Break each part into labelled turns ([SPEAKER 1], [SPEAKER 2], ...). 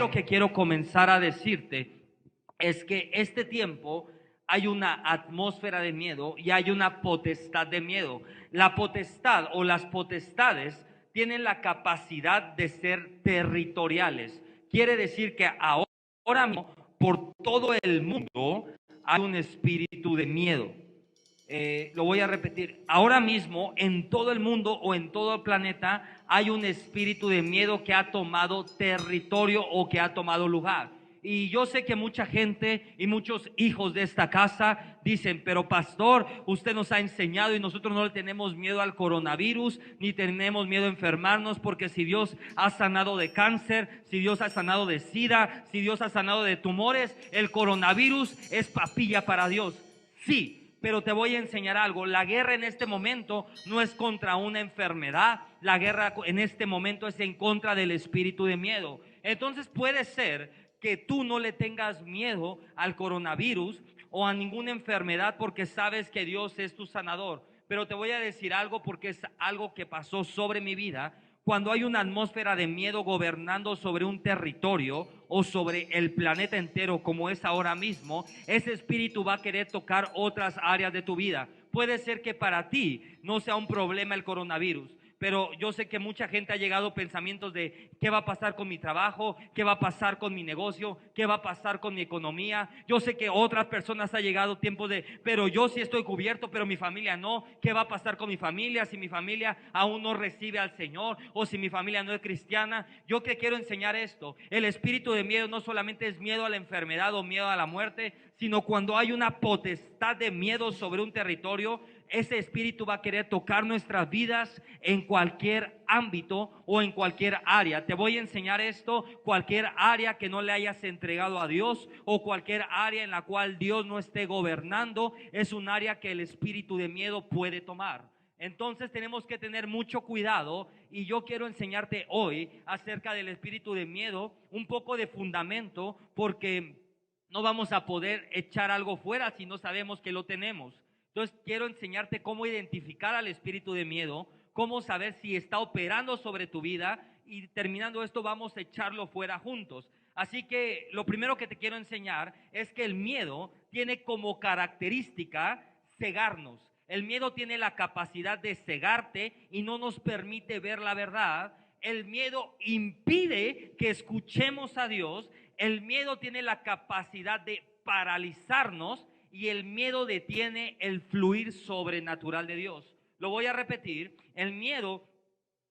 [SPEAKER 1] primero que quiero comenzar a decirte es que este tiempo hay una atmósfera de miedo y hay una potestad de miedo. La potestad o las potestades tienen la capacidad de ser territoriales. Quiere decir que ahora mismo por todo el mundo hay un espíritu de miedo. Lo voy a repetir, ahora mismo en todo el mundo o en todo el planeta hay un espíritu de miedo que ha tomado territorio o que ha tomado lugar. Y yo sé que mucha gente y muchos hijos de esta casa dicen, pero pastor, usted nos ha enseñado y nosotros no le tenemos miedo al coronavirus, ni tenemos miedo a enfermarnos, porque si Dios ha sanado de cáncer, si Dios ha sanado de SIDA, si Dios ha sanado de tumores, el coronavirus es papilla para Dios. Sí, pero te voy a enseñar algo. La guerra en este momento no es contra una enfermedad. La guerra en este momento es en contra del espíritu de miedo. Entonces puede ser que tú no le tengas miedo al coronavirus o a ninguna enfermedad porque sabes que Dios es tu sanador. Pero te voy a decir algo porque es algo que pasó sobre mi vida. Cuando hay una atmósfera de miedo gobernando sobre un territorio o sobre el planeta entero como es ahora mismo, ese espíritu va a querer tocar otras áreas de tu vida. Puede ser que para ti no sea un problema el coronavirus, pero yo sé que mucha gente ha llegado a pensamientos de qué va a pasar con mi trabajo, qué va a pasar con mi negocio, qué va a pasar con mi economía. Yo sé que otras personas ha llegado tiempo de, pero yo sí estoy cubierto, pero mi familia no. ¿Qué va a pasar con mi familia si mi familia aún no recibe al Señor o si mi familia no es cristiana? Yo que quiero enseñar esto, el espíritu de miedo no solamente es miedo a la enfermedad o miedo a la muerte, sino cuando hay una potestad de miedo sobre un territorio, ese espíritu va a querer tocar nuestras vidas en cualquier ámbito o en cualquier área. Te voy a enseñar esto, cualquier área que no le hayas entregado a Dios o cualquier área en la cual Dios no esté gobernando, es un área que el espíritu de miedo puede tomar. Entonces tenemos que tener mucho cuidado y yo quiero enseñarte hoy acerca del espíritu de miedo, un poco de fundamento, porque no vamos a poder echar algo fuera si no sabemos que lo tenemos. Entonces quiero enseñarte cómo identificar al espíritu de miedo, cómo saber si está operando sobre tu vida y terminando esto vamos a echarlo fuera juntos. Así que lo primero que te quiero enseñar es que el miedo tiene como característica cegarnos. El miedo tiene la capacidad de cegarte y no nos permite ver la verdad. El miedo impide que escuchemos a Dios. El miedo tiene la capacidad de paralizarnos y el miedo detiene el fluir sobrenatural de Dios. Lo voy a repetir, el miedo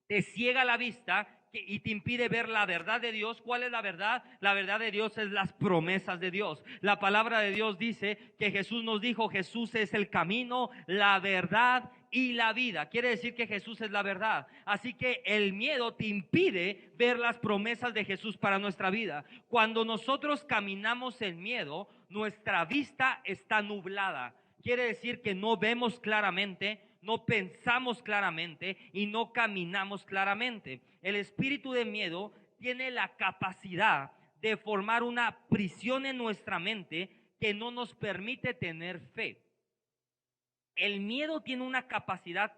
[SPEAKER 1] te ciega la vista y te impide ver la verdad de Dios. ¿Cuál es la verdad? La verdad de Dios es las promesas de Dios. La palabra de Dios dice que Jesús nos dijo, Jesús es el camino, la verdad y la vida. Quiere decir que Jesús es la verdad. Así que el miedo te impide ver las promesas de Jesús para nuestra vida. Cuando nosotros caminamos en miedo, nuestra vista está nublada. Quiere decir que no vemos claramente, no pensamos claramente y no caminamos claramente. El espíritu de miedo tiene la capacidad de formar una prisión en nuestra mente que no nos permite tener fe. El miedo tiene una capacidad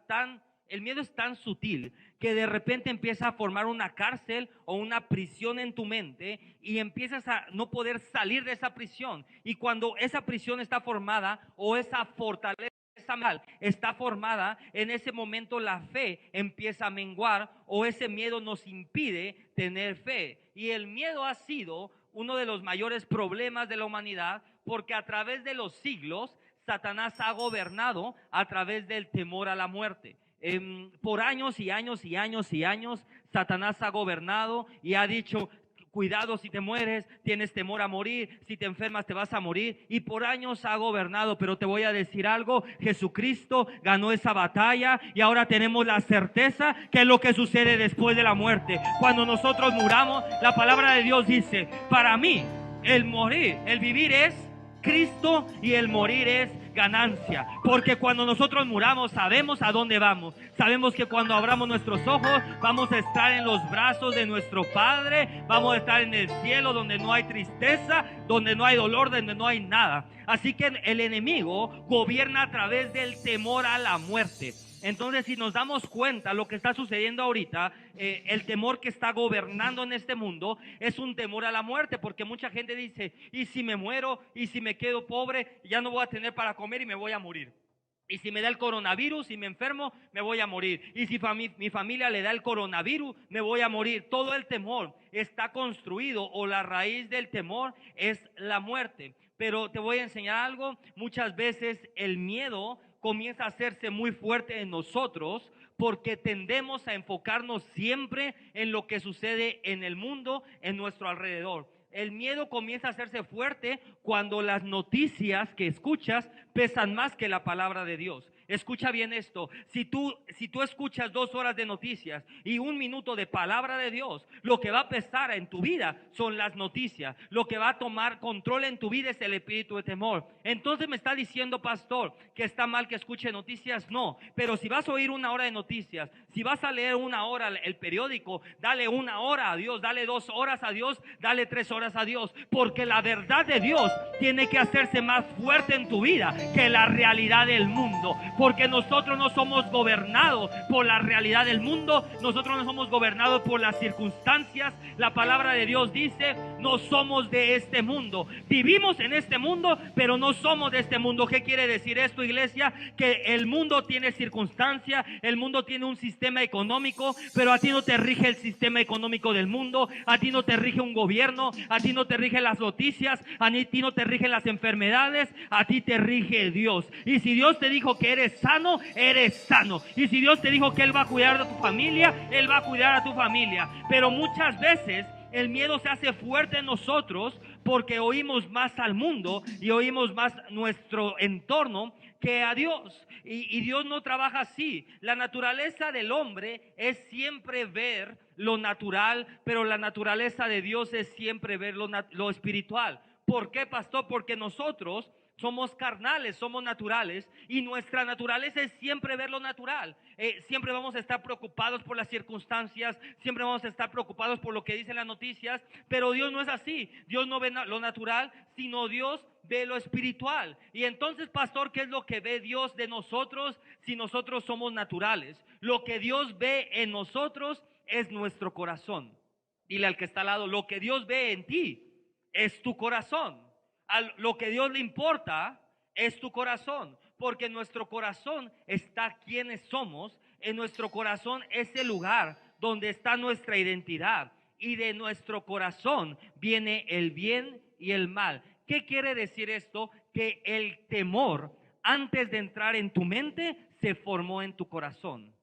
[SPEAKER 1] el miedo es tan sutil que de repente empieza a formar una cárcel o una prisión en tu mente y empiezas a no poder salir de esa prisión. Y cuando esa prisión está formada o esa fortaleza está formada, en ese momento la fe empieza a menguar o ese miedo nos impide tener fe. Y el miedo ha sido uno de los mayores problemas de la humanidad porque a través de los siglos Satanás ha gobernado a través del temor a la muerte. Por años y años y años y años Satanás ha gobernado y ha dicho, cuidado si te mueres, tienes temor a morir, si te enfermas te vas a morir, y por años ha gobernado. Pero te voy a decir algo, Jesucristo ganó esa batalla y ahora tenemos la certeza que es lo que sucede después de la muerte. Cuando nosotros muramos, la palabra de Dios dice, para mí el morir, el vivir es Cristo y el morir es ganancia, porque cuando nosotros muramos sabemos a dónde vamos. Sabemos que cuando abramos nuestros ojos vamos a estar en los brazos de nuestro Padre, vamos a estar en el cielo donde no hay tristeza, donde no hay dolor, donde no hay nada. Así que el enemigo gobierna a través del temor a la muerte. Entonces, si nos damos cuenta lo que está sucediendo ahorita, el temor que está gobernando en este mundo es un temor a la muerte, porque mucha gente dice, y si me muero, y si me quedo pobre, ya no voy a tener para comer y me voy a morir. Y si me da el coronavirus y me enfermo, me voy a morir. Y si mi familia le da el coronavirus, me voy a morir. Todo el temor está construido, o la raíz del temor es la muerte. Pero te voy a enseñar algo. Muchas veces el miedo comienza a hacerse muy fuerte en nosotros porque tendemos a enfocarnos siempre en lo que sucede en el mundo, en nuestro alrededor. El miedo comienza a hacerse fuerte cuando las noticias que escuchas pesan más que la palabra de Dios. Escucha bien esto, si tú escuchas 2 horas de noticias y 1 minuto de palabra de Dios, lo que va a pesar en tu vida son las noticias. Lo que va a tomar control en tu vida es el espíritu de temor. Entonces me está diciendo, pastor, que está mal que escuche noticias. No, pero si vas a oír 1 hora de noticias, si vas a leer 1 hora el periódico, dale 1 hora a Dios, dale 2 horas a Dios, dale 3 horas a Dios, porque la verdad de Dios tiene que hacerse más fuerte en tu vida que la realidad del mundo. Porque nosotros no somos gobernados por la realidad del mundo, nosotros no somos gobernados por las circunstancias. La palabra de Dios dice, no somos de este mundo. Vivimos en este mundo, pero no somos de este mundo. ¿Qué quiere decir esto, iglesia? Que el mundo tiene circunstancias, el mundo tiene un sistema económico, pero a ti no te rige el sistema económico del mundo, a ti no te rige un gobierno, a ti no te rige las noticias, a ti no te rigen las enfermedades, a ti te rige Dios. Y si Dios te dijo que eres sano, eres sano. Y si Dios te dijo que Él va a cuidar de tu familia, Él va a cuidar a tu familia. Pero muchas veces el miedo se hace fuerte en nosotros porque oímos más al mundo y oímos más nuestro entorno que a Dios. Y Dios no trabaja así. La naturaleza del hombre es siempre ver lo natural, pero la naturaleza de Dios es siempre ver lo espiritual. ¿Por qué, pastor? Porque nosotros somos carnales, somos naturales, y nuestra naturaleza es siempre ver lo natural. Siempre vamos a estar preocupados por las circunstancias, siempre vamos a estar preocupados por lo que dicen las noticias, pero Dios no es así. Dios no ve lo natural, sino Dios ve lo espiritual. Y entonces, pastor, ¿qué es lo que ve Dios de nosotros si nosotros somos naturales? Lo que Dios ve en nosotros es nuestro corazón. Dile al que está al lado, lo que Dios ve en ti es tu corazón. Lo que Dios le importa es tu corazón, porque en nuestro corazón está quienes somos. En nuestro corazón es el lugar donde está nuestra identidad, y de nuestro corazón viene el bien y el mal. ¿Qué quiere decir esto? Que el temor, antes de entrar en tu mente, se formó en tu corazón.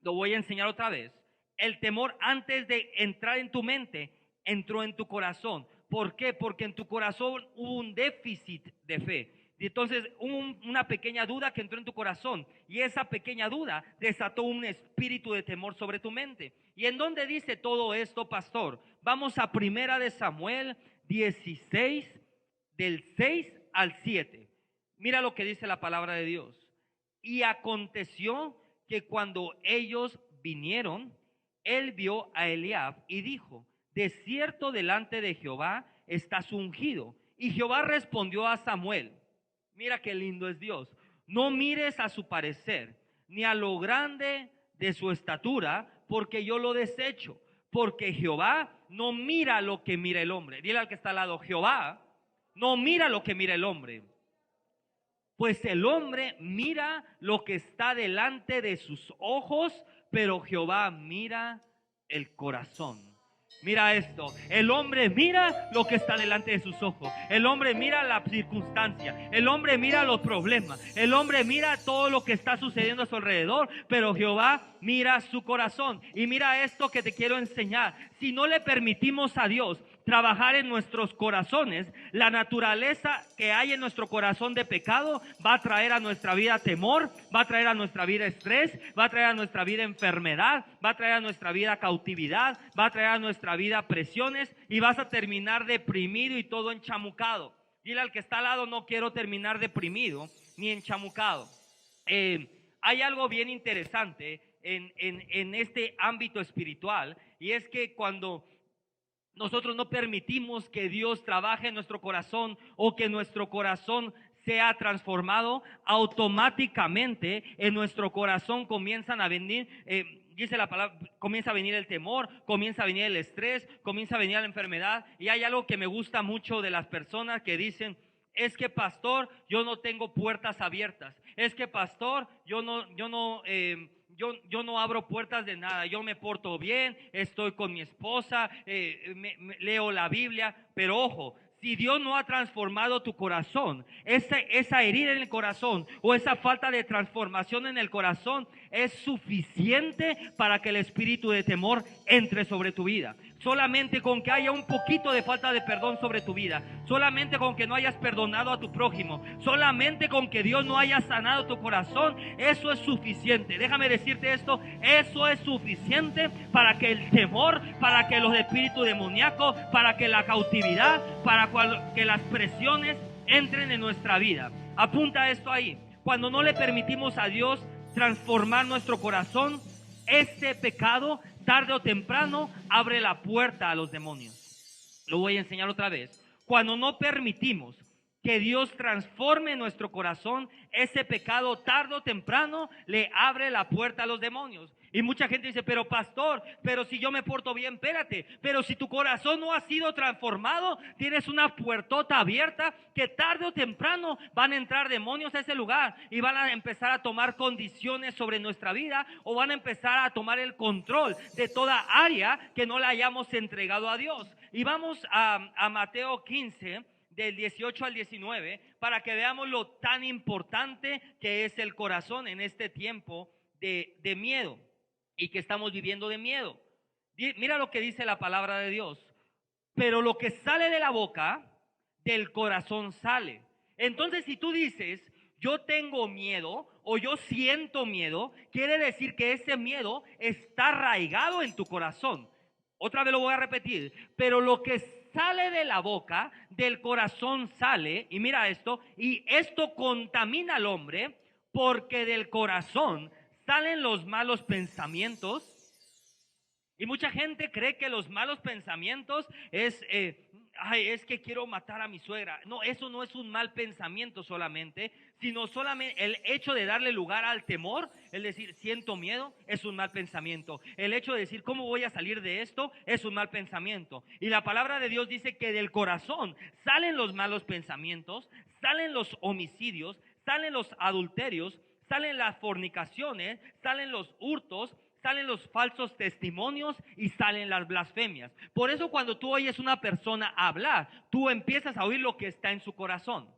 [SPEAKER 1] Lo voy a enseñar otra vez. El temor, antes de entrar en tu mente, entró en tu corazón. ¿Por qué? Porque en tu corazón hubo un déficit de fe. Y entonces hubo una pequeña duda que entró en tu corazón, y esa pequeña duda desató un espíritu de temor sobre tu mente. ¿Y en dónde dice todo esto, pastor? Vamos a 1 Samuel 16, del 6 al 7. Mira lo que dice la palabra de Dios. Y aconteció que cuando ellos vinieron, él vio a Eliab y dijo: de cierto delante de Jehová estás ungido. Y Jehová respondió a Samuel, mira qué lindo es Dios, no mires a su parecer, ni a lo grande de su estatura, porque yo lo desecho. Porque Jehová no mira lo que mira el hombre. Dile al que está al lado, Jehová no mira lo que mira el hombre, pues el hombre mira lo que está delante de sus ojos, pero Jehová mira el corazón. Mira esto, el hombre mira lo que está delante de sus ojos, el hombre mira la circunstancia, el hombre mira los problemas, el hombre mira todo lo que está sucediendo a su alrededor, pero Jehová mira su corazón. Y mira esto que te quiero enseñar: si no le permitimos a Dios trabajar en nuestros corazones, la naturaleza que hay en nuestro corazón de pecado va a traer a nuestra vida temor, va a traer a nuestra vida estrés, va a traer a nuestra vida enfermedad, va a traer a nuestra vida cautividad, va a traer a nuestra vida presiones, y vas a terminar deprimido y todo enchamucado. Dile al que está al lado, no quiero terminar deprimido ni enchamucado. Hay algo bien interesante en este ámbito espiritual, y es que cuando nosotros no permitimos que Dios trabaje en nuestro corazón, o que nuestro corazón sea transformado, automáticamente en nuestro corazón comienzan a venir, dice la palabra, comienza a venir el temor, comienza a venir el estrés, comienza a venir la enfermedad. Y hay algo que me gusta mucho de las personas que dicen: es que pastor, yo no tengo puertas abiertas. Es que pastor, yo no abro puertas de nada. Yo me porto bien, estoy con mi esposa, leo la Biblia. Pero ojo, si Dios no ha transformado tu corazón, esa herida en el corazón o esa falta de transformación en el corazón es suficiente para que el espíritu de temor entre sobre tu vida. Solamente con que haya un poquito de falta de perdón sobre tu vida, solamente con que no hayas perdonado a tu prójimo, solamente con que Dios no haya sanado tu corazón, eso es suficiente. Déjame decirte esto, eso es suficiente para que el temor, para que los espíritus demoníacos, para que la cautividad, para que las presiones entren en nuestra vida. Apunta esto ahí. Cuando no le permitimos a Dios transformar nuestro corazón, este pecado tarde o temprano abre la puerta a los demonios. Lo voy a enseñar otra vez. Cuando no permitimos que Dios transforme nuestro corazón, ese pecado tarde o temprano le abre la puerta a los demonios. Y mucha gente dice: pero pastor, pero si yo me porto bien, espérate, pero si tu corazón no ha sido transformado, tienes una puertota abierta que tarde o temprano van a entrar demonios a ese lugar y van a empezar a tomar condiciones sobre nuestra vida, o van a empezar a tomar el control de toda área que no la hayamos entregado a Dios. Y vamos a Mateo 15, del 18 al 19, para que veamos lo tan importante que es el corazón en este tiempo de miedo y que estamos viviendo de miedo. Mira lo que dice la palabra de Dios: pero lo que sale de la boca, del corazón sale. Entonces, si tú dices: yo tengo miedo o yo siento miedo, quiere decir que ese miedo está arraigado en tu corazón. Otra vez lo voy a repetir: pero lo que sale de la boca, del corazón sale. Y mira esto, y esto contamina al hombre, porque del corazón salen los malos pensamientos. Y mucha gente cree que los malos pensamientos es que quiero matar a mi suegra. No, eso no es un mal pensamiento solamente, sino solamente el hecho de darle lugar al temor, el decir siento miedo, es un mal pensamiento. El hecho de decir ¿cómo voy a salir de esto? Es un mal pensamiento. Y la palabra de Dios dice que del corazón salen los malos pensamientos, salen los homicidios, salen los adulterios, salen las fornicaciones, salen los hurtos, salen los falsos testimonios y salen las blasfemias. Por eso cuando tú oyes una persona hablar, tú empiezas a oír lo que está en su corazón.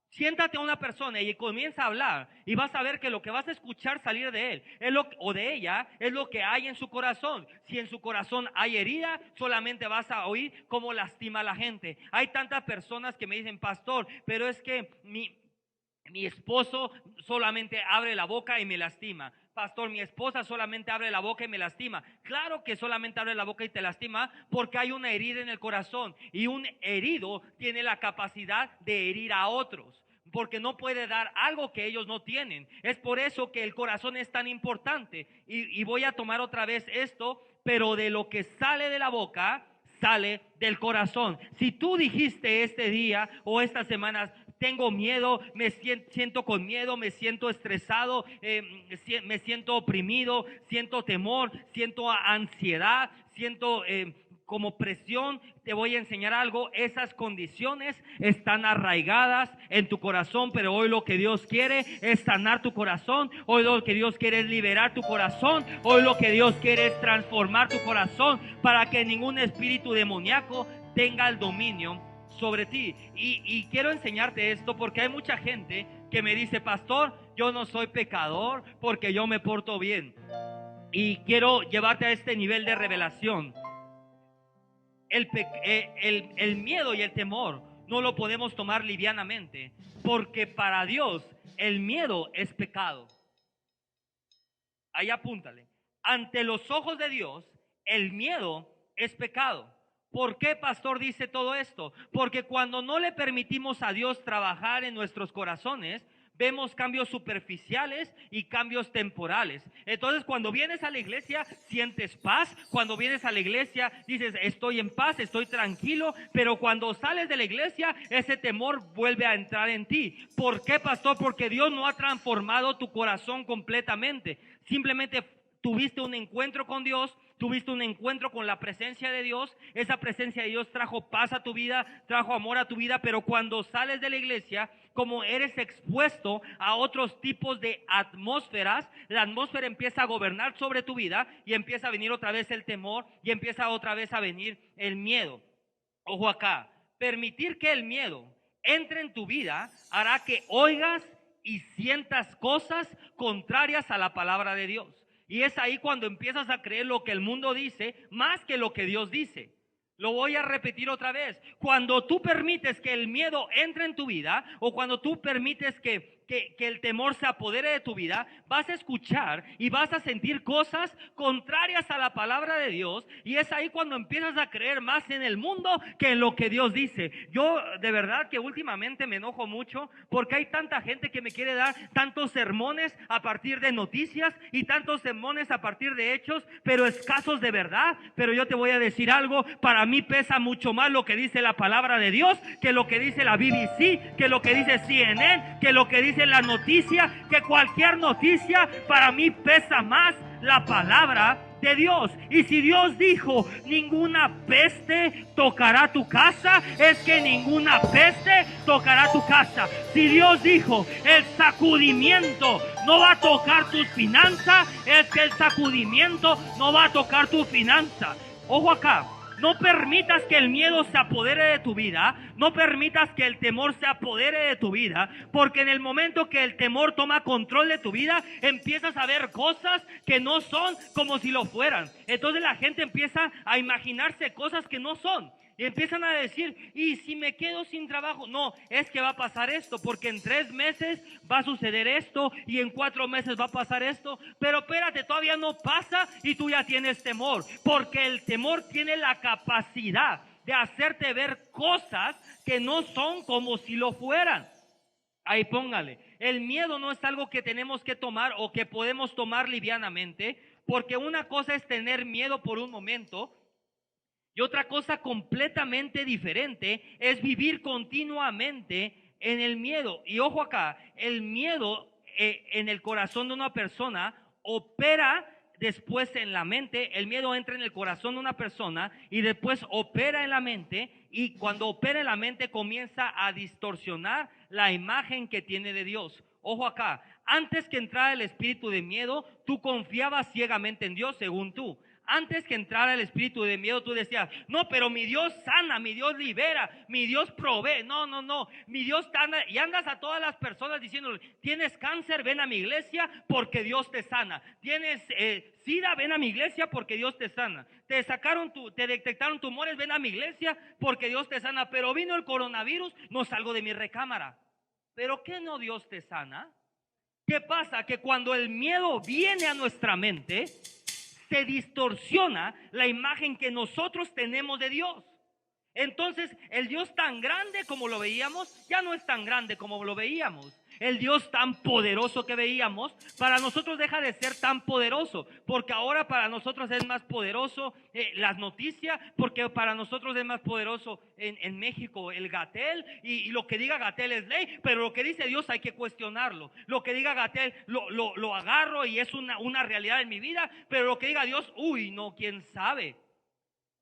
[SPEAKER 1] Siéntate a una persona y comienza a hablar y vas a ver que lo que vas a escuchar salir de él o de ella es lo que hay en su corazón. Si en su corazón hay herida, solamente vas a oír cómo lastima a la gente. Hay tantas personas que me dicen: pastor, pero es que mi esposo solamente abre la boca y me lastima. Pastor, mi esposa solamente abre la boca y me lastima. Claro que solamente abre la boca y te lastima porque hay una herida en el corazón. Y un herido tiene la capacidad de herir a otros, porque no puede dar algo que ellos no tienen. Es por eso que el corazón es tan importante. Y voy a tomar otra vez esto: pero de lo que sale de la boca, sale del corazón. Si tú dijiste este día o estas semanas: tengo miedo, me siento con miedo, me siento estresado, me siento oprimido, siento temor, siento ansiedad, siento como presión, te voy a enseñar algo. Esas condiciones están arraigadas en tu corazón, pero hoy lo que Dios quiere es sanar tu corazón. Hoy lo que Dios quiere es liberar tu corazón. Hoy lo que Dios quiere es transformar tu corazón para que ningún espíritu demoníaco tenga el dominio sobre ti. Y quiero enseñarte esto porque hay mucha gente que me dice: pastor, yo no soy pecador porque yo me porto bien. Y quiero llevarte a este nivel de revelación. El miedo y el temor no lo podemos tomar livianamente, porque para Dios el miedo es pecado. Ahí apúntale: ante los ojos de Dios el miedo es pecado. ¿Por qué, pastor, dice todo esto? Porque cuando no le permitimos a Dios trabajar en nuestros corazones, vemos cambios superficiales y cambios temporales. Entonces, cuando vienes a la iglesia, sientes paz. Cuando vienes a la iglesia, dices, estoy en paz, estoy tranquilo. Pero cuando sales de la iglesia, ese temor vuelve a entrar en ti. ¿Por qué, pastor? Porque Dios no ha transformado tu corazón completamente. Simplemente tuviste un encuentro con Dios, tuviste un encuentro con la presencia de Dios. Esa presencia de Dios trajo paz a tu vida, trajo amor a tu vida. Pero cuando sales de la iglesia, como eres expuesto a otros tipos de atmósferas, la atmósfera empieza a gobernar sobre tu vida y empieza a venir otra vez el temor y empieza otra vez a venir el miedo. Ojo acá, permitir que el miedo entre en tu vida hará que oigas y sientas cosas contrarias a la palabra de Dios. Y es ahí cuando empiezas a creer lo que el mundo dice más que lo que Dios dice. Lo voy a repetir otra vez. Cuando tú permites que el miedo entre en tu vida, o cuando tú permites que el temor se apodere de tu vida, vas a escuchar y vas a sentir cosas contrarias a la palabra de Dios. Y es ahí cuando empiezas a creer más en el mundo que en lo que Dios dice. Yo de verdad que últimamente me enojo mucho porque hay tanta gente que me quiere dar tantos sermones a partir de noticias y tantos sermones a partir de hechos, pero escasos de verdad. Pero yo te voy a decir algo, para mí pesa mucho más lo que dice la palabra de Dios que lo que dice la BBC, que lo que dice CNN, que lo que dice la noticia, que cualquier noticia. Para mí pesa más la palabra de Dios. Y si Dios dijo ninguna peste tocará tu casa, es que ninguna peste tocará tu casa. Si Dios dijo el sacudimiento no va a tocar tus finanzas, es que el sacudimiento no va a tocar tu finanza. Ojo acá. No permitas que el miedo se apodere de tu vida. No permitas que el temor se apodere de tu vida. Porque en el momento que el temor toma control de tu vida, empiezas a ver cosas que no son como si lo fueran. Entonces la gente empieza a imaginarse cosas que no son. Y empiezan a decir, ¿y si me quedo sin trabajo? No, es que va a pasar esto, porque en 3 meses va a suceder esto y en 4 meses va a pasar esto. Pero espérate, todavía no pasa y tú ya tienes temor, porque el temor tiene la capacidad de hacerte ver cosas que no son como si lo fueran. Ahí póngale, el miedo no es algo que tenemos que tomar o que podemos tomar livianamente, porque una cosa es tener miedo por un momento, y otra cosa completamente diferente es vivir continuamente en el miedo. Y ojo acá, el miedo en el corazón de una persona opera después en la mente. El miedo entra en el corazón de una persona y después opera en la mente. Y cuando opera en la mente comienza a distorsionar la imagen que tiene de Dios. Ojo acá, antes que entrara el espíritu de miedo, tú confiabas ciegamente en Dios según tú. Antes que entrara el espíritu de miedo, tú decías, no, pero mi Dios sana, mi Dios libera, mi Dios provee. No, mi Dios sana. Y andas a todas las personas diciéndole, tienes cáncer, ven a mi iglesia porque Dios te sana. Tienes SIDA, ven a mi iglesia porque Dios te sana. Te detectaron tumores, ven a mi iglesia porque Dios te sana. Pero vino el coronavirus, no salgo de mi recámara. ¿Pero qué no Dios te sana? ¿Qué pasa? Que cuando el miedo viene a nuestra mente, se distorsiona la imagen que nosotros tenemos de Dios. Entonces el Dios tan grande como lo veíamos ya no es tan grande como lo veíamos. El Dios tan poderoso que veíamos para nosotros deja de ser tan poderoso, porque ahora para nosotros es más poderoso las noticias, porque para nosotros es más poderoso en México el Gatell, y lo que diga Gatell es ley, pero lo que dice Dios hay que cuestionarlo. Lo que diga Gatell lo agarro y es una realidad en mi vida, pero lo que diga Dios, uy, no, quién sabe.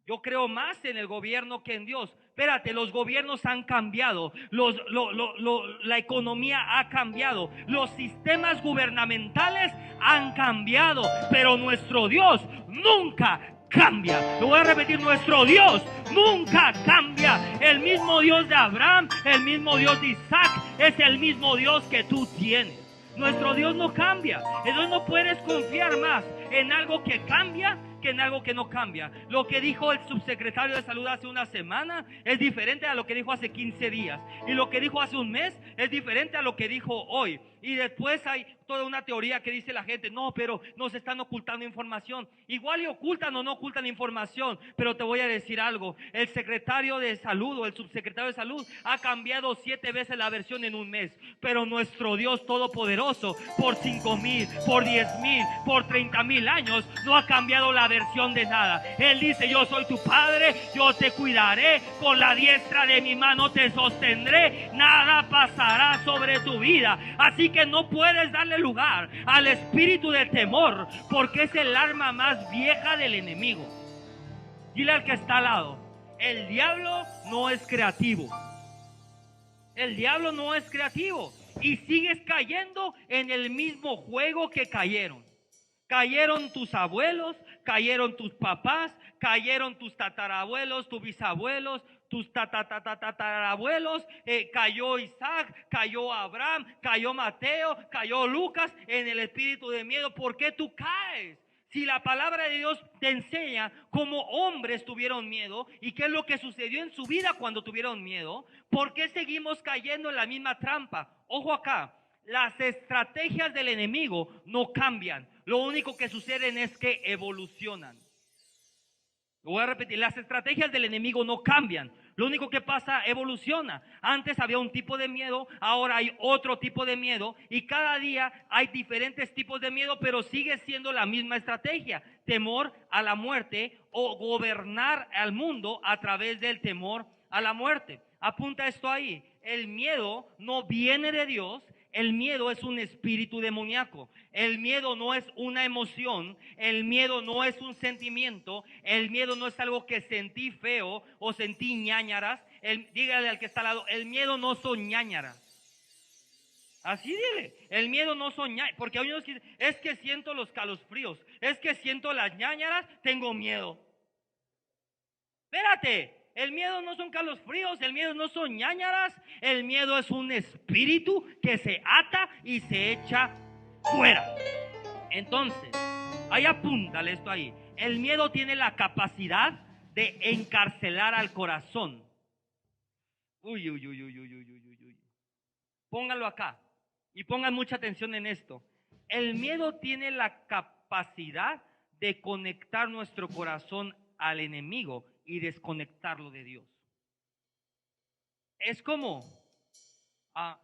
[SPEAKER 1] Yo creo más en el gobierno que en Dios. Espérate, los gobiernos han cambiado, la economía ha cambiado, los sistemas gubernamentales han cambiado, pero nuestro Dios nunca cambia. Lo voy a repetir, nuestro Dios nunca cambia. El mismo Dios de Abraham, el mismo Dios de Isaac, es el mismo Dios que tú tienes. Nuestro Dios no cambia. Entonces no puedes confiar más en algo que cambia que en algo que no cambia. Lo que dijo el subsecretario de salud hace una semana es diferente a lo que dijo hace 15 días. Y lo que dijo hace un mes es diferente a lo que dijo hoy. Y después hay toda una teoría que dice la gente, no, pero nos están ocultando información. Igual y ocultan o no ocultan información, pero te voy a decir algo. El secretario de salud o el subsecretario de salud ha cambiado 7 veces la versión en un mes. Pero nuestro Dios todopoderoso, por 5,000, por 10,000, por 30,000 años, no ha cambiado la versión de nada. Él dice, yo soy tu padre, yo te cuidaré, con la diestra de mi mano te sostendré, nada pasará sobre tu vida. Así que no puedes darle lugar al espíritu de temor, porque es el arma más vieja del enemigo. Dile al que está al lado, el diablo no es creativo. El diablo no es creativo. Y sigues cayendo en el mismo juego que cayeron. Cayeron tus abuelos, cayeron tus papás, cayeron tus tatarabuelos, tus bisabuelos, tus tatarabuelos, cayó Isaac, cayó Abraham, cayó Mateo, cayó Lucas en el espíritu de miedo. ¿Por qué tú caes? Si la palabra de Dios te enseña cómo hombres tuvieron miedo y qué es lo que sucedió en su vida cuando tuvieron miedo, ¿por qué seguimos cayendo en la misma trampa? Ojo acá, las estrategias del enemigo no cambian. Lo único que sucede es que evolucionan. Lo voy a repetir, las estrategias del enemigo no cambian. Lo único que pasa, evoluciona. Antes había un tipo de miedo, ahora hay otro tipo de miedo y cada día hay diferentes tipos de miedo, pero sigue siendo la misma estrategia. Temor a la muerte o gobernar al mundo a través del temor a la muerte. Apunta esto ahí. El miedo no viene de Dios. El miedo es un espíritu demoníaco. El miedo no es una emoción. El miedo no es un sentimiento. El miedo no es algo que sentí feo o sentí ñáñaras. Dígale al que está al lado, el miedo no son ñáñaras. Así dile, el miedo no son ñáñaras. Porque hay unos que dicen, es que siento los calosfríos, es que siento las ñáñaras, tengo miedo. Espérate. El miedo no son calosfríos, el miedo no son ñáñaras, el miedo es un espíritu que se ata y se echa fuera. Entonces, ahí apúntale esto ahí. El miedo tiene la capacidad de encarcelar al corazón. Uy, uy, uy, uy, uy, uy, uy, uy. Póngalo acá y pongan mucha atención en esto. El miedo tiene la capacidad de conectar nuestro corazón al enemigo y desconectarlo de Dios. Es como,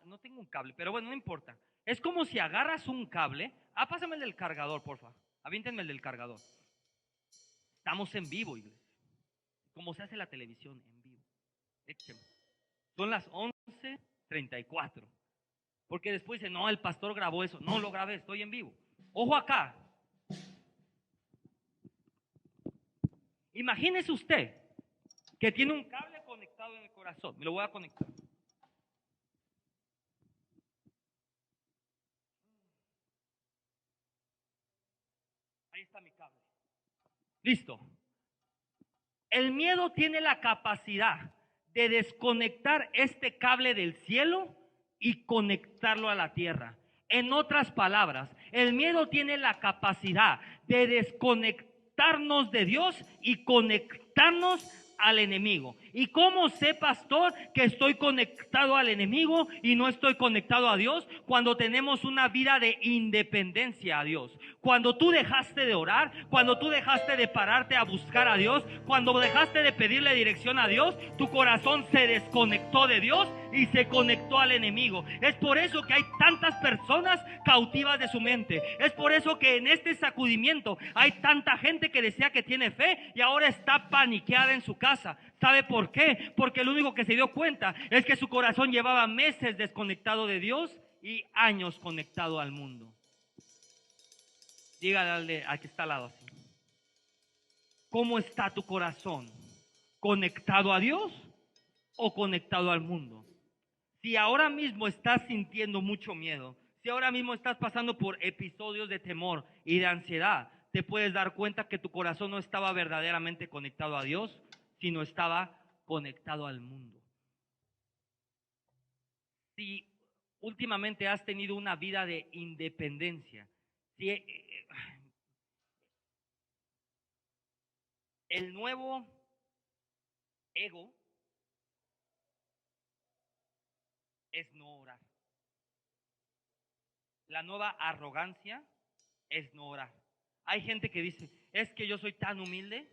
[SPEAKER 1] no tengo un cable, pero bueno, no importa. Es como si agarras un cable. Pásame el del cargador, porfa. Avíntenme el del cargador. Estamos en vivo, iglesia. Como se hace la televisión, en vivo. Écheme. Son las 11:34. Porque después dice, no, el pastor grabó eso. No lo grabé, estoy en vivo. Ojo acá. Imagínese usted que tiene un cable conectado en el corazón. Me lo voy a conectar. Ahí está mi cable. Listo. El miedo tiene la capacidad de desconectar este cable del cielo y conectarlo a la tierra. En otras palabras, el miedo tiene la capacidad de desconectarnos de Dios y conectarnos al enemigo. ¿Y cómo sé, pastor, que estoy conectado al enemigo y no estoy conectado a Dios? Cuando tenemos una vida de independencia a Dios. Cuando tú dejaste de orar, cuando tú dejaste de pararte a buscar a Dios, cuando dejaste de pedirle dirección a Dios, tu corazón se desconectó de Dios y se conectó al enemigo. Es por eso que hay tantas personas cautivas de su mente. Es por eso que en este sacudimiento hay tanta gente que decía que tiene fe y ahora está paniqueada en su casa. ¿Sabe por qué? Porque lo único que se dio cuenta es que su corazón llevaba meses desconectado de Dios y años conectado al mundo. Dígale al que está al lado así. ¿Cómo está tu corazón? ¿Conectado a Dios o conectado al mundo? Si ahora mismo estás sintiendo mucho miedo, si ahora mismo estás pasando por episodios de temor y de ansiedad, te puedes dar cuenta que tu corazón no estaba verdaderamente conectado a Dios, sino estaba conectado al mundo. Si últimamente has tenido una vida de independencia, si el nuevo ego es no orar. La nueva arrogancia es no orar. Hay gente que dice, es que yo soy tan humilde.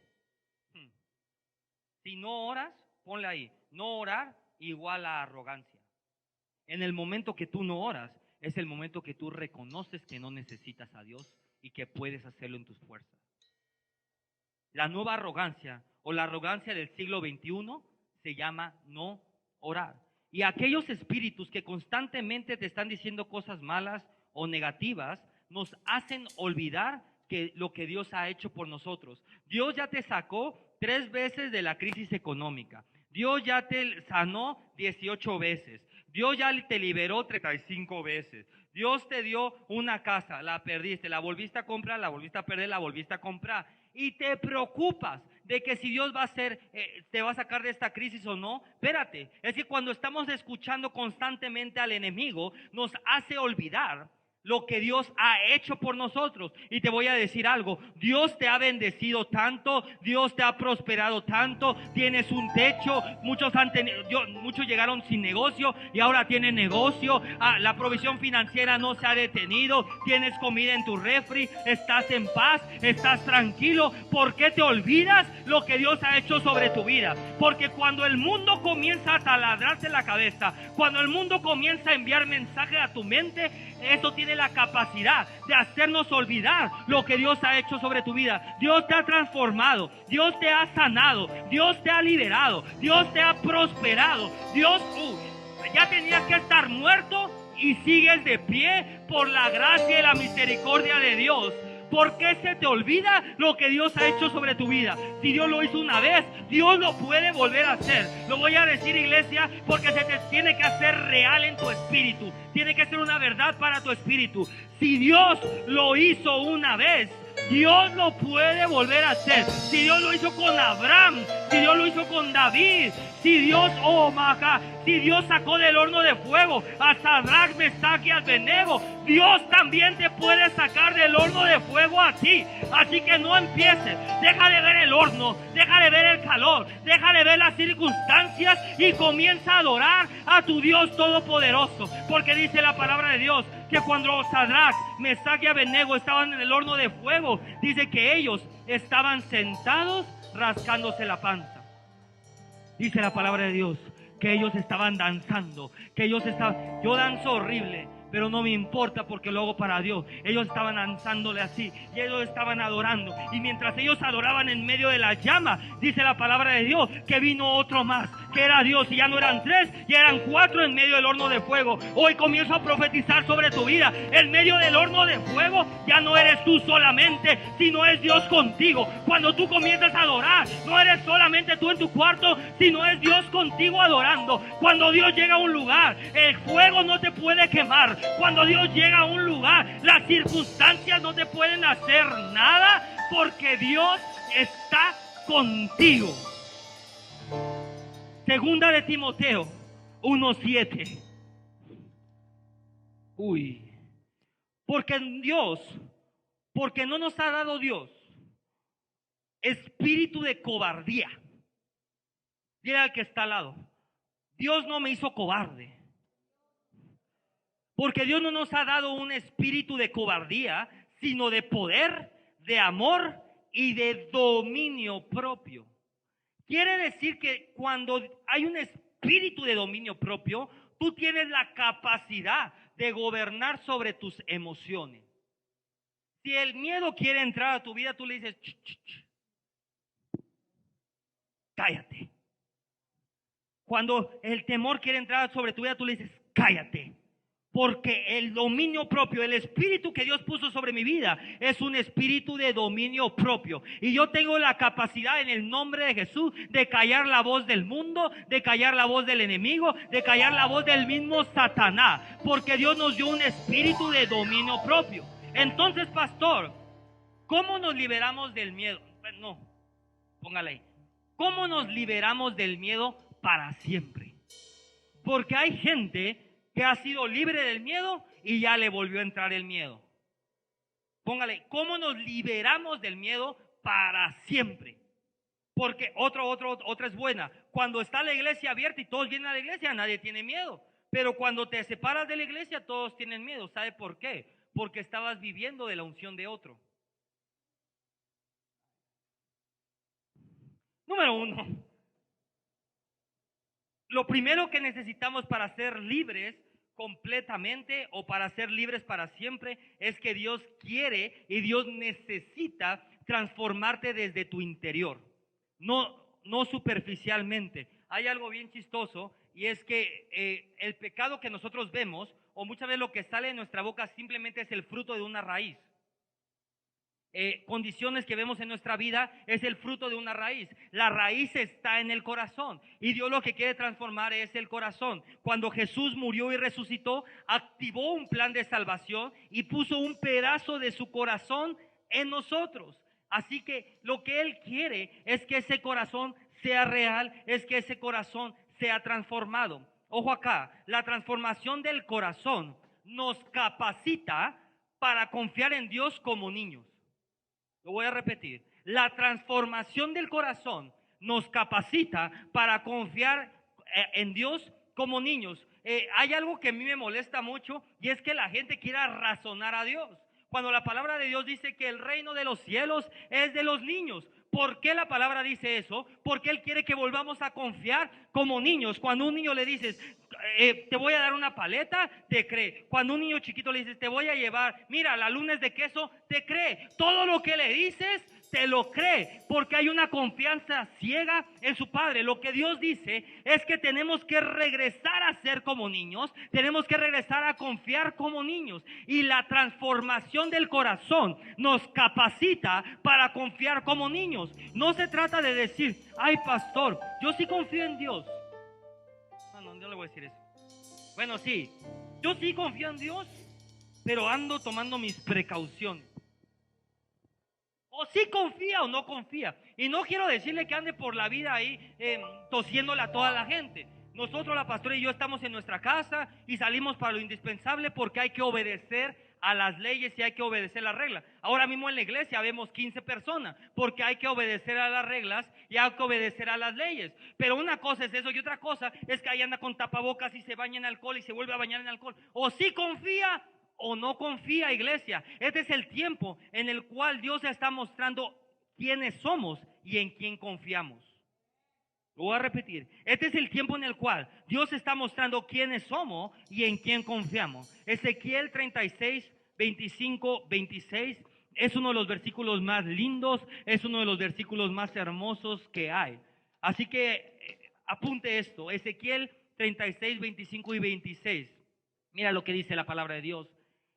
[SPEAKER 1] Si no oras, ponle ahí, no orar igual a arrogancia. En el momento que tú no oras, es el momento que tú reconoces que no necesitas a Dios y que puedes hacerlo en tus fuerzas. La nueva arrogancia o la arrogancia del siglo XXI se llama no orar. Y aquellos espíritus que constantemente te están diciendo cosas malas o negativas, nos hacen olvidar que lo que Dios ha hecho por nosotros. Dios ya te sacó 3 veces de la crisis económica. Dios ya te sanó 18 veces. Dios ya te liberó 35 veces. Dios te dio una casa, la perdiste, la volviste a comprar, la volviste a perder, la volviste a comprar. Y te preocupas de que si Dios va a hacer, te va a sacar de esta crisis o no. Espérate, es que cuando estamos escuchando constantemente al enemigo, nos hace olvidar lo que Dios ha hecho por nosotros. Y te voy a decir algo, Dios te ha bendecido tanto, Dios te ha prosperado tanto, tienes un techo, muchos llegaron sin negocio y ahora tienen negocio, la provisión financiera no se ha detenido, tienes comida en tu refri, estás en paz, estás tranquilo. ¿Por qué te olvidas lo que Dios ha hecho sobre tu vida? Porque cuando el mundo comienza a taladrarse la cabeza, cuando el mundo comienza a enviar mensajes a tu mente, eso tiene la capacidad de hacernos olvidar lo que Dios ha hecho sobre tu vida. Dios te ha transformado, Dios te ha sanado, Dios te ha liberado, Dios te ha prosperado. Dios, ya tenías que estar muerto y sigues de pie por la gracia y la misericordia de Dios. ¿Por qué se te olvida lo que Dios ha hecho sobre tu vida? Si Dios lo hizo una vez, Dios lo puede volver a hacer. Lo voy a decir, iglesia, porque se te tiene que hacer real en tu espíritu. Tiene que ser una verdad para tu espíritu. Si Dios lo hizo una vez, Dios lo puede volver a hacer. Si Dios lo hizo con Abraham, si Dios lo hizo con David, si Dios, si Dios sacó del horno de fuego a Sadrach, Mesach y Abednego, Dios también te puede sacar del horno de fuego a ti. Así que no empieces, deja de ver el horno, deja de ver el calor, deja de ver las circunstancias y comienza a adorar a tu Dios todopoderoso. Porque dice la palabra de Dios que cuando Sadrach, Mesach y Abednego estaban en el horno de fuego, dice que ellos estaban sentados rascándose la panza. Dice la palabra de Dios que ellos estaban danzando, que ellos estaban, yo danzo horrible, pero no me importa porque lo hago para Dios. Ellos estaban danzándole así y ellos estaban adorando, y mientras ellos adoraban en medio de la llama, dice la palabra de Dios que vino otro más, que era Dios, y ya no eran 3, ya eran 4 en medio del horno de fuego. Hoy comienzo a profetizar sobre tu vida. En medio del horno de fuego ya no eres tú solamente, sino es Dios contigo. Cuando tú comienzas a adorar, no eres solamente tú en tu cuarto, sino es Dios contigo adorando. Cuando Dios llega a un lugar, el fuego no te puede quemar. Cuando Dios llega a un lugar, las circunstancias no te pueden hacer nada, porque Dios está contigo. Segunda de Timoteo 1:7. Porque no nos ha dado Dios espíritu de cobardía. Dile al que está al lado, Dios no me hizo cobarde. Porque Dios no nos ha dado un espíritu de cobardía, sino de poder, de amor y de dominio propio. Quiere decir que cuando hay un espíritu de dominio propio, tú tienes la capacidad de gobernar sobre tus emociones. Si el miedo quiere entrar a tu vida, tú le dices, cállate. Cuando el temor quiere entrar sobre tu vida, tú le dices, cállate. Porque el dominio propio, el espíritu que Dios puso sobre mi vida, es un espíritu de dominio propio. Y yo tengo la capacidad en el nombre de Jesús de callar la voz del mundo, de callar la voz del enemigo, de callar la voz del mismo Satanás. Porque Dios nos dio un espíritu de dominio propio. Entonces, pastor, ¿cómo nos liberamos del miedo? No, póngale ahí. ¿Cómo nos liberamos del miedo para siempre? Porque hay gente que ha sido libre del miedo y ya le volvió a entrar el miedo. Póngale, ¿cómo nos liberamos del miedo para siempre? Porque otra es buena. Cuando está la iglesia abierta y todos vienen a la iglesia, nadie tiene miedo. Pero cuando te separas de la iglesia, todos tienen miedo. ¿Sabe por qué? Porque estabas viviendo de la unción de otro. Número uno, lo primero que necesitamos para ser libres completamente o para ser libres para siempre es que Dios quiere y Dios necesita transformarte desde tu interior, no superficialmente. Hay algo bien chistoso y es que el pecado que nosotros vemos o muchas veces lo que sale de nuestra boca simplemente es el fruto de una raíz. Condiciones que vemos en nuestra vida es el fruto de una raíz. La raíz está en el corazón y Dios lo que quiere transformar es el corazón. Cuando Jesús murió y resucitó, activó un plan de salvación y puso un pedazo de su corazón en nosotros. Así que lo que Él quiere es que ese corazón sea real, es que ese corazón sea transformado. Ojo acá, la transformación del corazón nos capacita para confiar en Dios como niños. Lo voy a repetir. La transformación del corazón nos capacita para confiar en Dios como niños. Hay algo que a mí me molesta mucho y es que la gente quiera razonar a Dios. Cuando la palabra de Dios dice que el reino de los cielos es de los niños. ¿Por qué la palabra dice eso? Porque Él quiere que volvamos a confiar como niños. Cuando a un niño le dices, te voy a dar una paleta, te cree. Cuando a un niño chiquito le dices, te voy a llevar, mira, la lunes de queso, te cree. Todo lo que le dices, te lo cree, porque hay una confianza ciega en su padre. Lo que Dios dice es que tenemos que regresar a ser como niños, tenemos que regresar a confiar como niños, y la transformación del corazón nos capacita para confiar como niños. No se trata de decir, ay pastor, yo sí confío en Dios. No le voy a decir eso. Bueno, sí, yo sí confío en Dios, pero ando tomando mis precauciones. O sí confía o no confía. Y no quiero decirle que ande por la vida ahí tosiéndole a toda la gente. Nosotros, la pastora y yo, estamos en nuestra casa y salimos para lo indispensable porque hay que obedecer a las leyes y hay que obedecer las reglas. Ahora mismo en la iglesia vemos 15 personas porque hay que obedecer a las reglas y hay que obedecer a las leyes. Pero una cosa es eso y otra cosa es que ahí anda con tapabocas y se baña en alcohol y se vuelve a bañar en alcohol. O sí confía o no confía, iglesia. Este es el tiempo en el cual Dios está mostrando quiénes somos y en quién confiamos. Lo voy a repetir. Este es el tiempo en el cual Dios está mostrando quiénes somos y en quién confiamos. Ezequiel 36, 25, 26 es uno de los versículos más lindos, es uno de los versículos más hermosos que hay. Así que apunte esto, Ezequiel 36, 25 y 26. Mira lo que dice la palabra de Dios.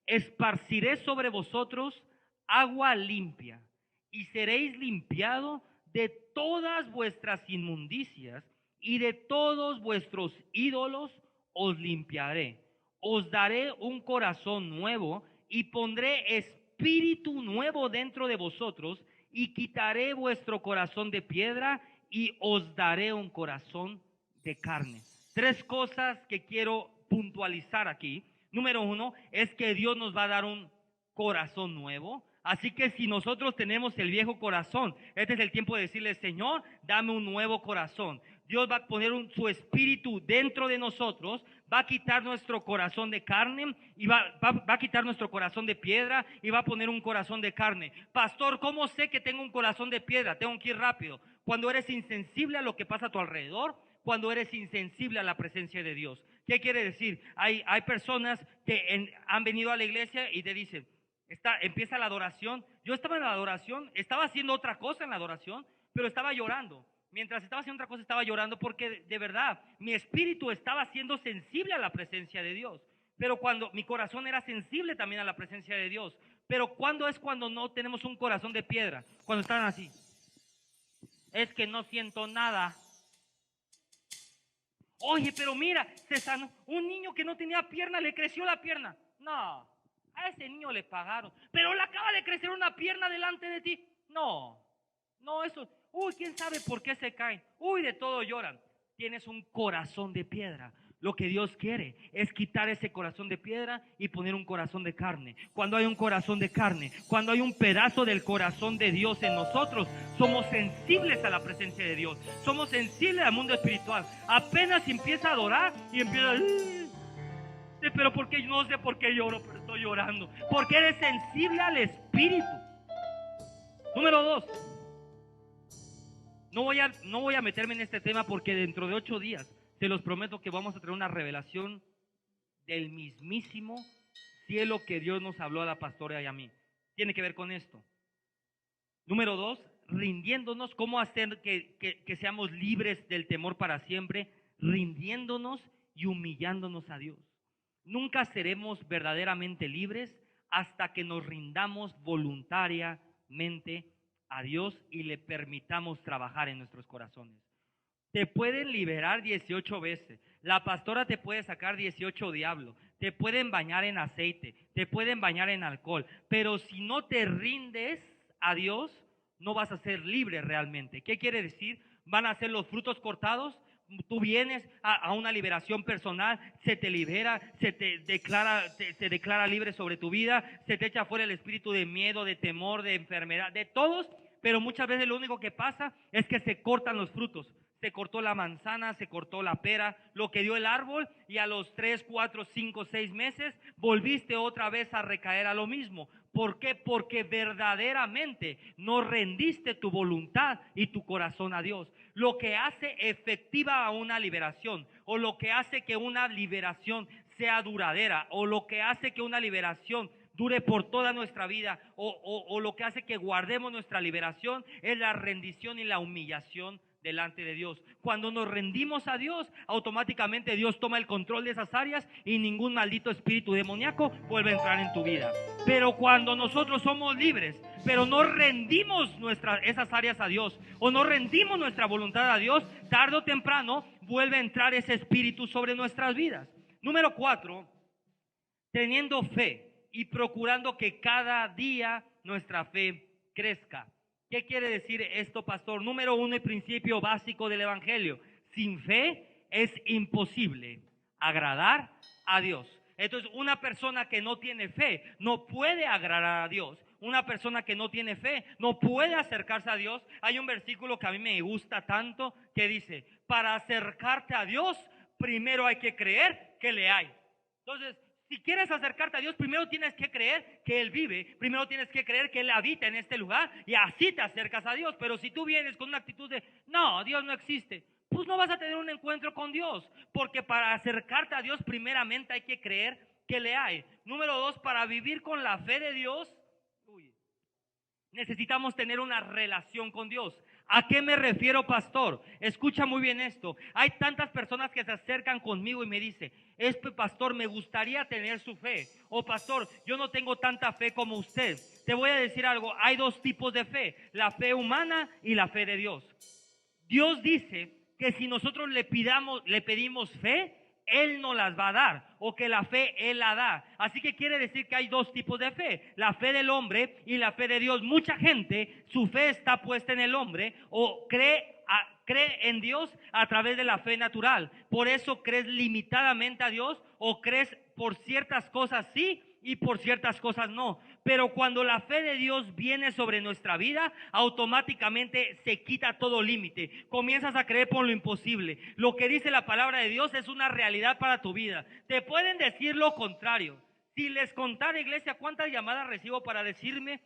[SPEAKER 1] Esparciré sobre vosotros agua limpia y seréis limpiados de todas vuestras inmundicias y de todos vuestros ídolos os limpiaré. Os daré un corazón nuevo y pondré espíritu nuevo dentro de vosotros y quitaré vuestro corazón de piedra y os daré un corazón de carne. Tres cosas que quiero puntualizar aquí. Número uno es que Dios nos va a dar un corazón nuevo. Así que si nosotros tenemos el viejo corazón, este es el tiempo de decirle, Señor, dame un nuevo corazón. Dios va a poner su espíritu dentro de nosotros, va a quitar nuestro corazón de carne y va a quitar nuestro corazón de piedra y va a poner un corazón de carne. Pastor, ¿cómo sé que tengo un corazón de piedra? Tengo que ir rápido. Cuando eres insensible a lo que pasa a tu alrededor, cuando eres insensible a la presencia de Dios. ¿Qué quiere decir? Hay personas que han venido a la iglesia y te dicen, empieza la adoración. Yo estaba en la adoración, estaba haciendo otra cosa en la adoración, pero estaba llorando. Mientras estaba haciendo otra cosa, estaba llorando porque de verdad mi espíritu estaba siendo sensible a la presencia de Dios. Pero cuando mi corazón era sensible también a la presencia de Dios. Pero ¿cuándo es cuando no tenemos un corazón de piedra? Cuando están así. Es que no siento nada. Oye, pero mira, se sanó. Un niño que no tenía pierna, le creció la pierna. No, a ese niño le pagaron. Pero le acaba de crecer una pierna delante de ti. No, eso. Uy, quién sabe por qué se caen. Uy, de todo lloran. Tienes un corazón de piedra. Lo que Dios quiere es quitar ese corazón de piedra y poner un corazón de carne. Cuando hay un corazón de carne, cuando hay un pedazo del corazón de Dios en nosotros, somos sensibles a la presencia de Dios. Somos sensibles al mundo espiritual. Apenas empieza a adorar y empieza Pero ¿por qué? No sé por qué lloro, pero estoy llorando. Porque eres sensible al Espíritu. Número 2. No voy a meterme en este tema porque dentro de 8 días, te los prometo que vamos a tener una revelación del mismísimo cielo que Dios nos habló a la pastora y a mí. Tiene que ver con esto. Número 2, rindiéndonos. ¿Cómo hacer que seamos libres del temor para siempre? Rindiéndonos y humillándonos a Dios. Nunca seremos verdaderamente libres hasta que nos rindamos voluntariamente a Dios y le permitamos trabajar en nuestros corazones. Te pueden liberar 18 veces. La pastora te puede sacar 18 diablos. Te pueden bañar en aceite. Te pueden bañar en alcohol. Pero si no te rindes a Dios, no vas a ser libre realmente. ¿Qué quiere decir? Van a ser los frutos cortados. Tú vienes a una liberación personal, se te libera, se declara libre sobre tu vida, se te echa fuera el espíritu de miedo, de temor, de enfermedad, de todos, pero muchas veces lo único que pasa es que se cortan los frutos. Se cortó la manzana, se cortó la pera, lo que dio el árbol, y a los 3, 4, 5, 6 meses volviste otra vez a recaer a lo mismo. ¿Por qué? Porque verdaderamente no rendiste tu voluntad y tu corazón a Dios. Lo que hace efectiva una liberación, o lo que hace que una liberación sea duradera, o lo que hace que una liberación dure por toda nuestra vida, o lo que hace que guardemos nuestra liberación, es la rendición y la humillación delante de Dios. Cuando nos rendimos a Dios, automáticamente Dios toma el control de esas áreas y ningún maldito espíritu demoníaco vuelve a entrar en tu vida. Pero cuando nosotros somos libres, pero no rendimos esas áreas a Dios, o no rendimos nuestra voluntad a Dios, tarde o temprano vuelve a entrar ese espíritu sobre nuestras vidas. Número 4, teniendo fe y procurando que cada día nuestra fe crezca. ¿Qué quiere decir esto, pastor? Número 1, el principio básico del evangelio: sin fe es imposible agradar a Dios. Entonces, una persona que no tiene fe no puede agradar a Dios. Una persona que no tiene fe no puede acercarse a Dios. Hay un versículo que a mí me gusta tanto que dice: para acercarte a Dios, primero hay que creer que le hay. Entonces, si quieres acercarte a Dios, primero tienes que creer que Él vive, primero tienes que creer que Él habita en este lugar, y así te acercas a Dios. Pero si tú vienes con una actitud de, no, Dios no existe, pues no vas a tener un encuentro con Dios, porque para acercarte a Dios primeramente hay que creer que le hay. Número 2, para vivir con la fe de Dios, necesitamos tener una relación con Dios. ¿A qué me refiero, pastor? Escucha muy bien esto. Hay tantas personas que se acercan conmigo y me dicen: pastor, me gustaría tener su fe. O pastor, yo no tengo tanta fe como usted. Te voy a decir algo: hay 2 tipos de fe: la fe humana y la fe de Dios. Dios dice que si nosotros le pedimos fe, Él nos las va a dar, o que la fe Él la da. Así que quiere decir que hay 2 tipos de fe: la fe del hombre y la fe de Dios. Mucha gente, su fe está puesta en el hombre, o cree en Dios a través de la fe natural. Por eso crees limitadamente a Dios, o crees por ciertas cosas sí y por ciertas cosas no. Pero cuando la fe de Dios viene sobre nuestra vida, automáticamente se quita todo límite. Comienzas a creer por lo imposible. Lo que dice la palabra de Dios es una realidad para tu vida. Te pueden decir lo contrario. Si les contara, iglesia, cuántas llamadas recibo para decirme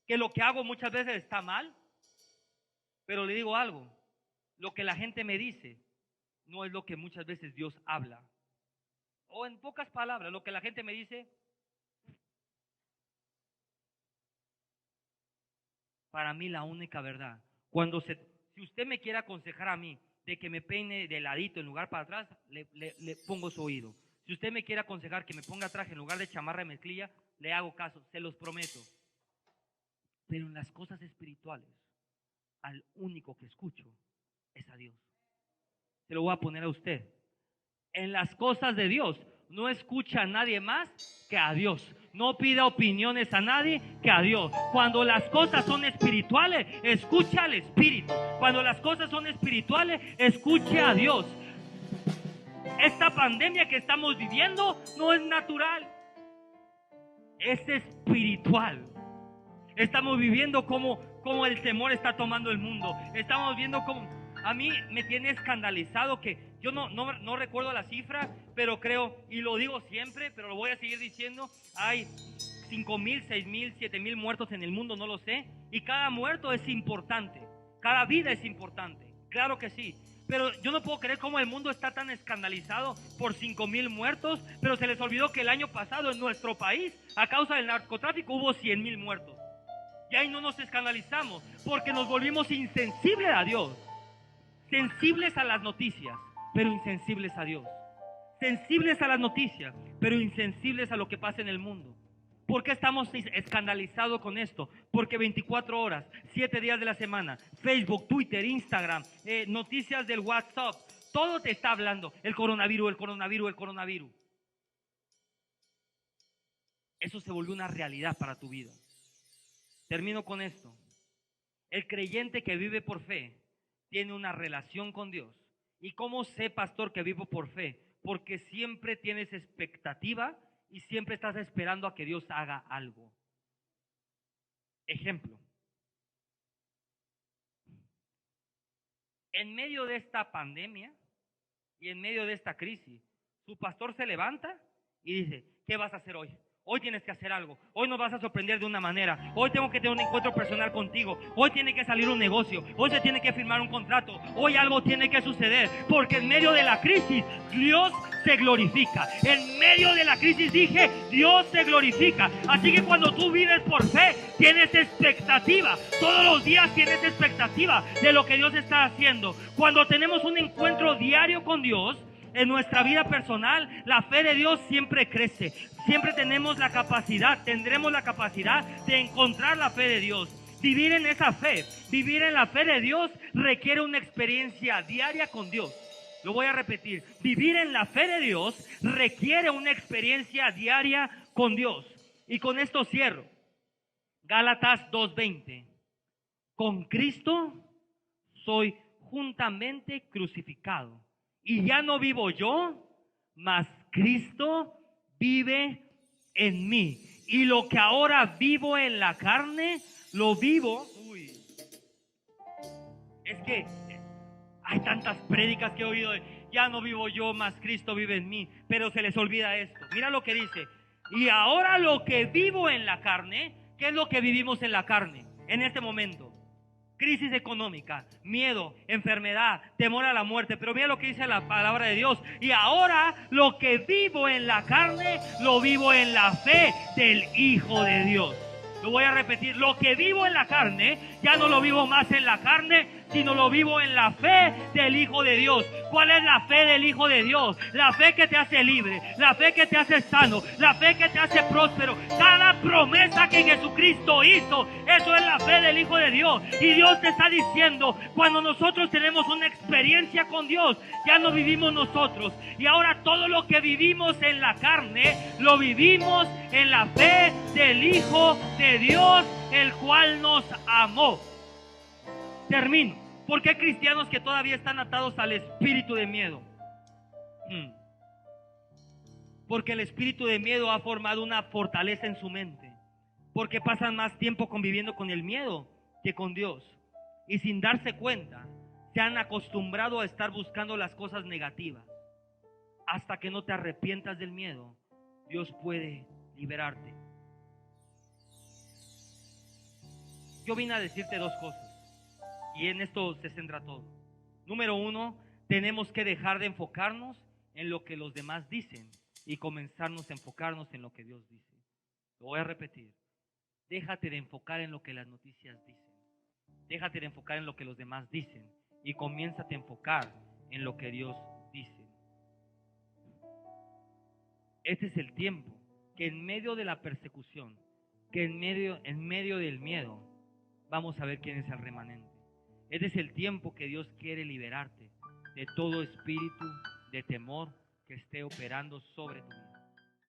[SPEAKER 1] que lo que hago muchas veces está mal. Pero le digo algo: lo que la gente me dice no es lo que muchas veces Dios habla. O en pocas palabras, lo que la gente me dice, para mí la única verdad. Si usted me quiere aconsejar a mí de que me peine de ladito en lugar para atrás, le pongo su oído. Si usted me quiere aconsejar que me ponga traje en lugar de chamarra y mezclilla, le hago caso, se los prometo. Pero en las cosas espirituales, al único que escucho es a Dios. Se lo voy a poner a usted. En las cosas de Dios no escucha a nadie más que a Dios. No pida opiniones a nadie que a Dios. Cuando las cosas son espirituales, escucha al Espíritu. Cuando las cosas son espirituales, escuche a Dios. Esta pandemia que estamos viviendo no es natural, es espiritual. Estamos viviendo como el temor está tomando el mundo. Estamos viendo cómo... A mí me tiene escandalizado que yo no recuerdo la cifra, pero creo, y lo digo siempre, pero lo voy a seguir diciendo, hay 5,000, 6,000, 7,000 muertos en el mundo, no lo sé, y cada muerto es importante, cada vida es importante, claro que sí. Pero yo no puedo creer cómo el mundo está tan escandalizado por 5,000 muertos, pero se les olvidó que el año pasado en nuestro país, a causa del narcotráfico, hubo 100,000 muertos. Y ahí no nos escandalizamos, porque nos volvimos insensibles a Dios. Sensibles a las noticias, pero insensibles a Dios. Sensibles a las noticias, pero insensibles a lo que pasa en el mundo. ¿Por qué estamos escandalizados con esto? Porque 24 horas, 7 días de la semana, Facebook, Twitter, Instagram, noticias del WhatsApp, todo te está hablando. El coronavirus, el coronavirus, el coronavirus. Eso se volvió una realidad para tu vida. Termino con esto. El creyente que vive por fe tiene una relación con Dios. ¿Y cómo sé, pastor, que vivo por fe? Porque siempre tienes expectativa y siempre estás esperando a que Dios haga algo. Ejemplo. En medio de esta pandemia y en medio de esta crisis, su pastor se levanta y dice, ¿qué vas a hacer hoy? Hoy tienes que hacer algo. Hoy nos vas a sorprender de una manera. Hoy tengo que tener un encuentro personal contigo. Hoy tiene que salir un negocio. Hoy se tiene que firmar un contrato. Hoy algo tiene que suceder. Porque en medio de la crisis, Dios se glorifica. En medio de la crisis dije, Dios se glorifica. Así que cuando tú vives por fe, tienes expectativa. Todos los días tienes expectativa de lo que Dios está haciendo. Cuando tenemos un encuentro diario con Dios, en nuestra vida personal, la fe de Dios siempre crece. Siempre tendremos la capacidad de encontrar la fe de Dios. Vivir en esa fe, vivir en la fe de Dios requiere una experiencia diaria con Dios. Lo voy a repetir. Vivir en la fe de Dios requiere una experiencia diaria con Dios. Y con esto cierro. Gálatas 2:20. Con Cristo soy juntamente crucificado. Y ya no vivo yo, mas Cristo vive en mí. Y lo que ahora vivo en la carne, lo vivo. Es que hay tantas prédicas que he oído de, ya no vivo yo, mas Cristo vive en mí. Pero se les olvida esto. Mira lo que dice. Y ahora lo que vivo en la carne, ¿qué es lo que vivimos en la carne en este momento? Crisis económica, miedo, enfermedad, temor a la muerte. Pero mira lo que dice la palabra de Dios. Y ahora lo que vivo en la carne, lo vivo en la fe del Hijo de Dios. Lo voy a repetir. Lo que vivo en la carne, ya no lo vivo más en la carne, sino lo vivo en la fe del Hijo de Dios. ¿Cuál es la fe del Hijo de Dios? La fe que te hace libre, la fe que te hace sano, la fe que te hace próspero. Cada promesa que Jesucristo hizo, eso es la fe del Hijo de Dios. Y Dios te está diciendo, cuando nosotros tenemos una experiencia con Dios, ya no vivimos nosotros. Y ahora todo lo que vivimos en la carne, lo vivimos en la fe del Hijo de Dios, el cual nos amó. Termino. ¿Por qué hay cristianos que todavía están atados al espíritu de miedo? Porque el espíritu de miedo ha formado una fortaleza en su mente. Porque pasan más tiempo conviviendo con el miedo que con Dios. Y sin darse cuenta, se han acostumbrado a estar buscando las cosas negativas. Hasta que no te arrepientas del miedo, Dios puede liberarte. Yo vine a decirte dos cosas. Y en esto se centra todo. Número uno, tenemos que dejar de enfocarnos en lo que los demás dicen y comenzarnos a enfocarnos en lo que Dios dice. Lo voy a repetir. Déjate de enfocar en lo que las noticias dicen. Déjate de enfocar en lo que los demás dicen y comiénzate a enfocar en lo que Dios dice. Este es el tiempo que en medio de la persecución, que en medio del miedo, vamos a ver quién es el remanente. Este es el tiempo que Dios quiere liberarte de todo espíritu de temor que esté operando sobre tu vida.